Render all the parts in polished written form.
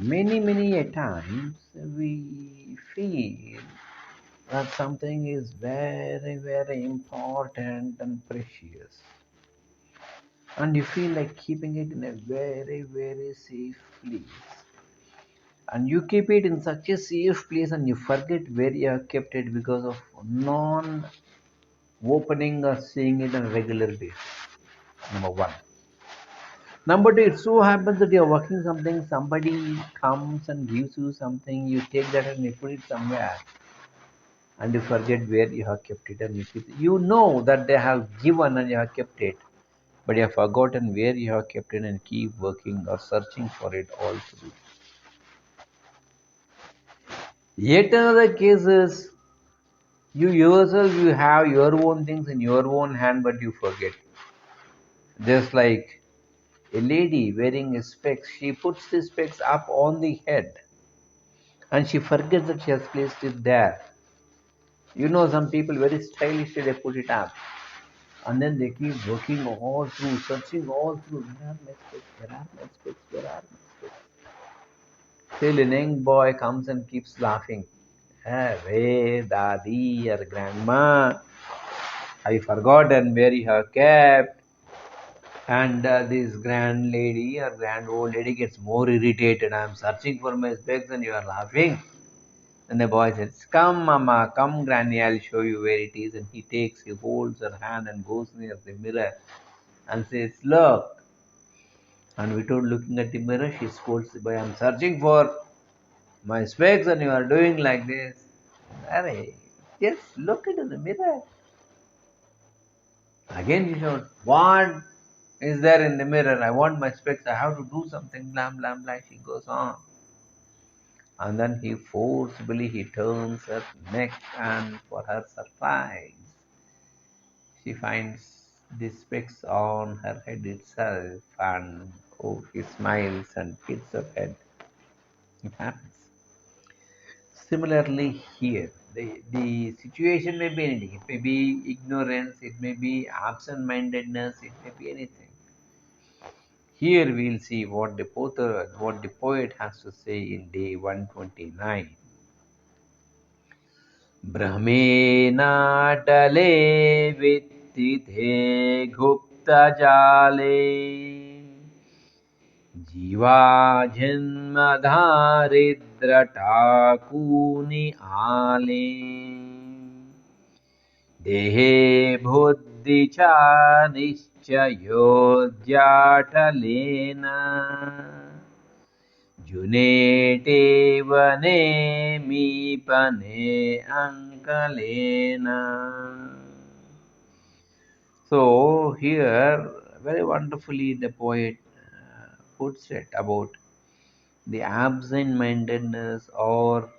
Many a times we feel that something is very important and precious, and you feel like keeping it in a very safe place, and you keep it in such a safe place and you forget where you have kept it because of non opening or seeing it on a regular basis. Number one. Number two, it so happens that you're working something, somebody comes and gives you something, you take that and you put it somewhere, and you forget where you have kept it, and you keep it. You know that they have given and you have kept it, but you have forgotten where you have kept it and keep working or searching for it all through. Yet another case is you yourself, you have your own things in your own hand, but you forget. Just like a lady wearing a specs, she puts the specs up on the head and she forgets that she has placed it there. You know, some people very stylishly they put it up and then they keep working all through, searching all through. Where are my specs? Where are my specs? Where are my specs? Till a young boy comes and keeps laughing. Hey, Dadi or Grandma, have you forgotten where you have kept? And this grand lady or grand old lady gets more irritated. I'm searching for my specs and you are laughing. And the boy says, "Come, Mama, come, Granny, I'll show you where it is." And he holds her hand and goes near the mirror and says, "Look." And without looking at the mirror, she scolds the boy, "I'm searching for my specs and you are doing like this." Arey, just look into the mirror. Again she shouts, "What is there in the mirror? I want my specs. I have to do something." Blah, blah, blah. She goes on. And then he forcibly he turns her neck, and for her surprise, she finds the specs on her head itself, and oh, she smiles and hits her head. It happens. Similarly, here, the situation may be anything. It may be ignorance, it may be absent mindedness, it may be anything. Here we'll see what the poet has to say in day 129. भ्रमेनाटले वित्थिते गुप्तजाले जीवाजन्मधारिद्रटाकूनि आले देहे बुद्धि च निश्चयोऽध्याटलेन जुनेटेव नेमीपने ankalena. So here very wonderfully the poet puts it about the absent-mindedness or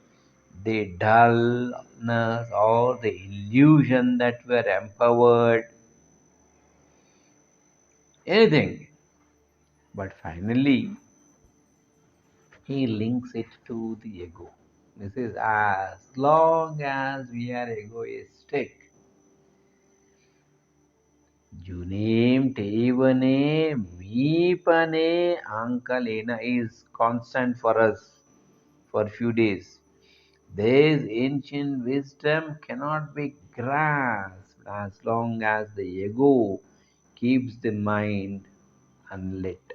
the dullness or the illusion that we're empowered, anything. But finally, he links it to the ego. This is as long as we are egoistic. Junim Tevane Mipane Ankalena is constant for us for few days. This ancient wisdom cannot be grasped as long as the ego keeps the mind unlit.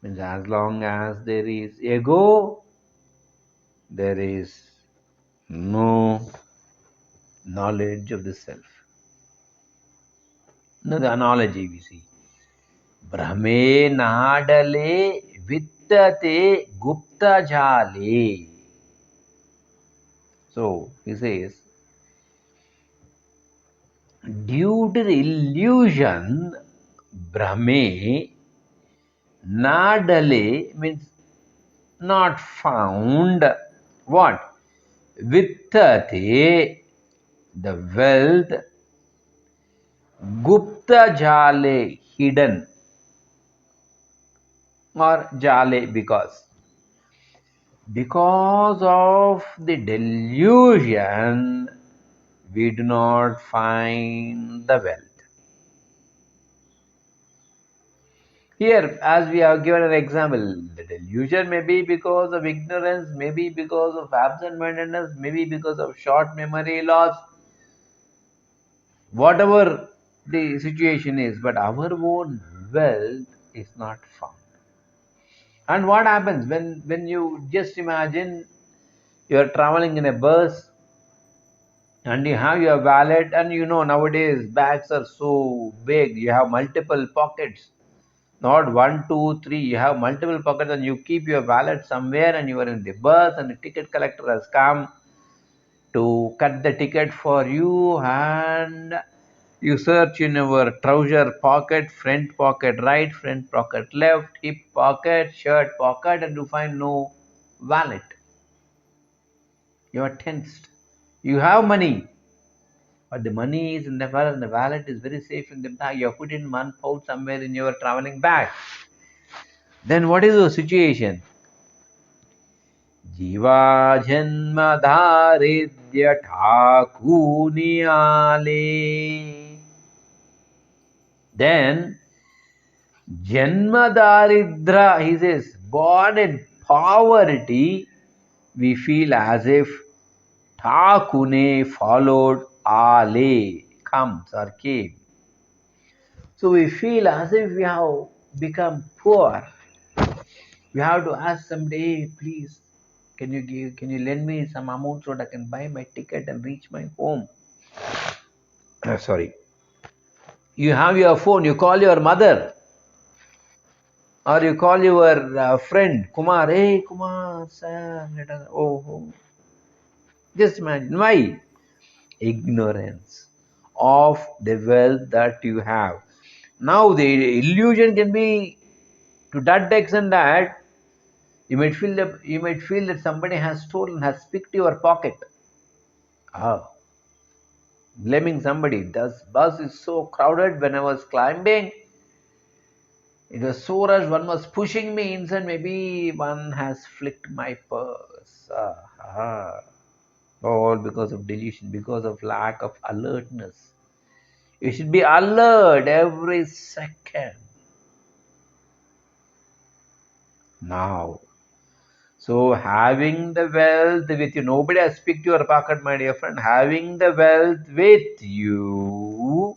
Means as long as there is ego, there is no knowledge of the self. Another analogy we see. Brahme nadale vittate gupta jale. So he says, due to the illusion, Brahme nadale means not found. What? Vittate, the wealth, Gupta jale, hidden, or jale because of the delusion we do not find the wealth. Here, as we have given an example, the delusion may be because of ignorance, maybe because of absent-mindedness, maybe because of short memory loss, whatever the situation is, but our own wealth is not found. And what happens when you just imagine you are traveling in a bus and you have your wallet, and you know nowadays bags are so big, you have multiple pockets, not one, two, three, you have multiple pockets, and you keep your wallet somewhere, and you are in the bus, and the ticket collector has come to cut the ticket for you, and you search in your trouser pocket, front pocket right, front pocket left, hip pocket, shirt pocket, and you find no wallet. You are tensed. You have money, but the money is in the wallet, and the wallet is very safe in the bag. You have put in one pouch somewhere in your traveling bag. Then what is the situation? जीवा जन्म धारिद्र्य ठाकुनि आले. Then Janma Daridra, he says, born in poverty, we feel as if Thakune followed Ale, comes or came. So we feel as if we have become poor. We have to ask somebody, hey, please, can you lend me some amount so that I can buy my ticket and reach my home? Sorry. You have your phone, you call your mother, or you call your friend Kumar, hey Kumar, sir, oh. Just imagine why? Ignorance of the wealth that you have. Now the illusion can be to that extent that you might feel that somebody has stolen, has picked your pocket. Ah, blaming somebody. This bus is so crowded. When I was climbing, it was so rushed. One was pushing me inside. Maybe one has flicked my purse. All because of delusion, because of lack of alertness. You should be alert every second. Now, so having the wealth with you, nobody has picked your pocket, my dear friend. Having the wealth with you,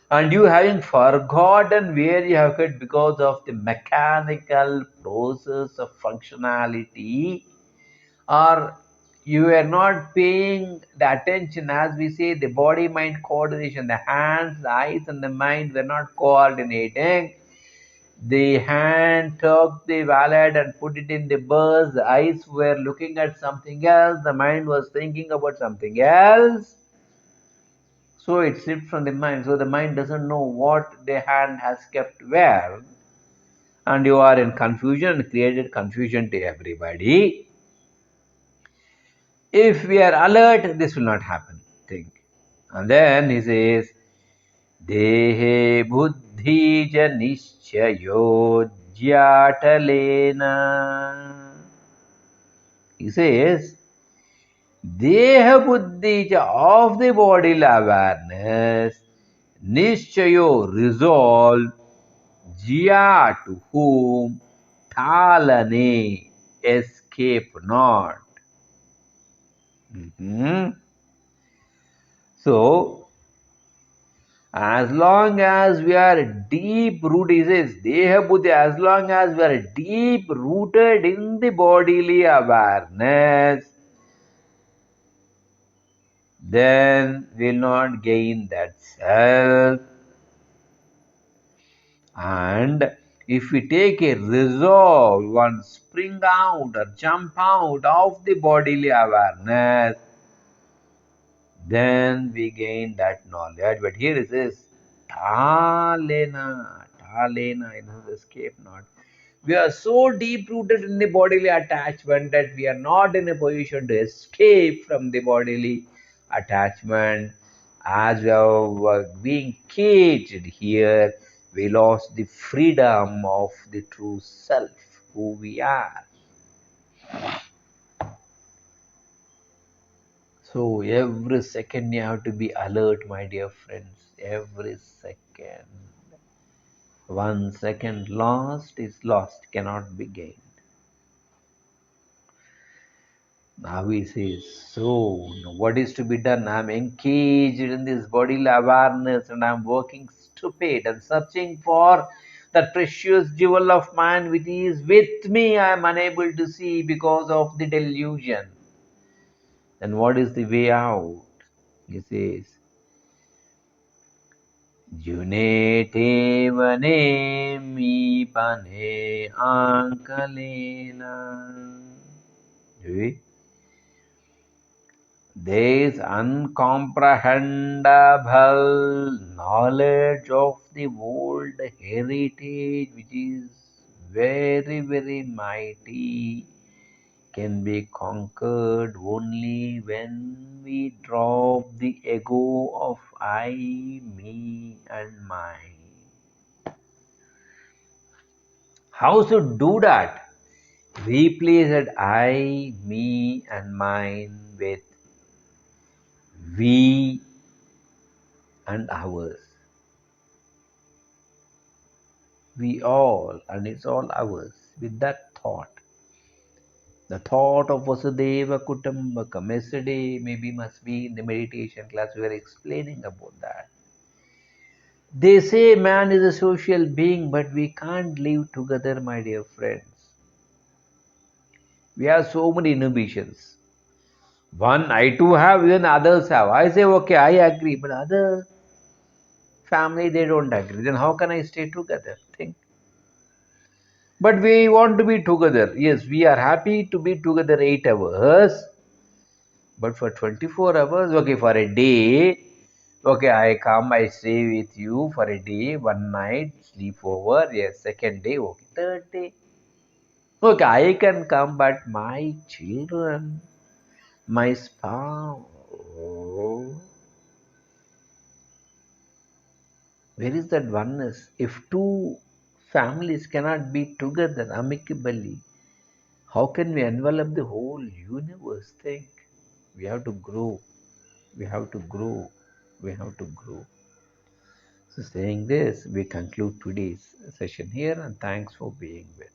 and you having forgotten where you have it because of the mechanical process of functionality, or you are not paying the attention, as we say, the body mind coordination, the hands, the eyes, and the mind were not coordinating. The hand took the wallet and put it in the bus. The eyes were looking at something else. The mind was thinking about something else. So it slipped from the mind. So the mind doesn't know what the hand has kept where. And you are in confusion and created confusion to everybody. If we are alert, this will not happen. Think. And then he says, Dehe buddhi ja nishchayo jyatalena. He says, Deha buddhi ja of the bodily awareness, nishchayo resolve, jya to whom, talane escape not. So, as long as we are deep rooted, he says, Deha Buddhi, as long as we are deep rooted in the bodily awareness, then we will not gain that self. And if we take a resolve, one spring out or jump out of the bodily awareness, then we gain that knowledge. But here it says, Talena, Talena, escape not. We are so deep rooted in the bodily attachment that we are not in a position to escape from the bodily attachment. As we are being caged here, we lost the freedom of the true self, who we are. So every second you have to be alert, my dear friends. Every second. 1 second lost is lost, cannot be gained. Now he says, so what is to be done? I'm engaged in this bodily awareness and I'm working stupid and searching for that precious jewel of mine which is with me. I'm unable to see because of the delusion. Then what is the way out? He says, Junete vane mi pane ankalena. See? This uncomprehendable knowledge of the old heritage, which is very, very mighty, can be conquered only when we drop the ego of I, me, and mine. How to do that? Replace that I, me, and mine with we and ours. We all, and it's all ours. With that thought, the thought of Vasudeva Kutumbakam. Yesterday, maybe must be in the meditation class, we were explaining about that. They say man is a social being, but we can't live together, my dear friends. We have so many inhibitions. One, I too have, even others have. I say, okay, I agree, but other family, they don't agree. Then how can I stay together? Think. But we want to be together. Yes, we are happy to be together 8 hours. But for 24 hours, okay, for a day, okay, I come, I stay with you for a day, one night, sleep over, yes, second day, okay, third day. Okay, I can come, but my children, my spouse, oh, where is that oneness? If two families cannot be together amicably, how can we envelop the whole universe? Think. We have to grow. We have to grow. We have to grow. So saying this, we conclude today's session here and thanks for being with.